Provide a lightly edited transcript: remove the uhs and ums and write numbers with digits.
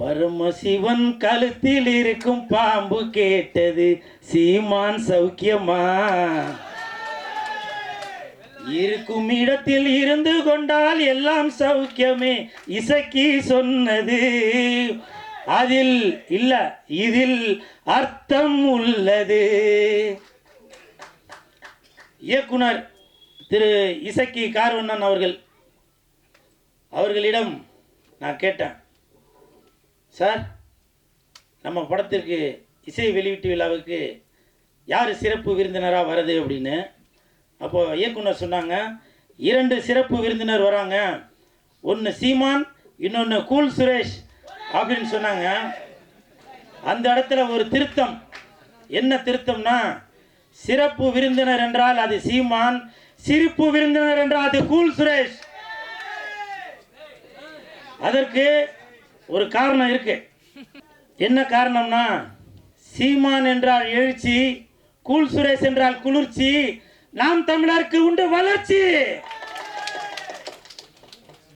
பரமசிவன் கழுத்தில் இருக்கும் பாம்பு கேட்டது, சீமான் சௌக்கியமா? இருக்கும் இடத்தில் இருந்து கொண்டால் எல்லாம் சௌக்கியமே, இசக்கி சொன்னது. அதில் இல்ல, இதில் அர்த்தம் உள்ளது. இயக்குனர் திரு இசக்கி கார்வண்ணன் அவர்களிடம் நான் கேட்டேன், சார் நம்ம படத்திற்கு இசை வெளியீட்டு விழாவுக்கு யார் சிறப்பு விருந்தினராக வருது அப்படின்னு. அப்போது இயக்குனர் சொன்னாங்க, 2 சிறப்பு விருந்தினர் வராங்க, ஒன்று சீமான், இன்னொன்று கூல் சுரேஷ் அப்படின்னு சொன்னாங்க. அந்த இடத்துல ஒரு திருத்தம். என்ன திருத்தம்னா, சிறப்பு விருந்தினர் என்றால் அது சீமான், சிரிப்பு விருந்தினர் என்றால் அது கூல் சுரேஷ். அதற்கு ஒரு காரணம் இருக்கு. என்ன காரணம்னா, சீமான் என்றால் எழுச்சி, கூல் சுரேஷ் என்றால் குளிர்ச்சி, நாம் தமிழருக்கு உண்டு வளர்ச்சி.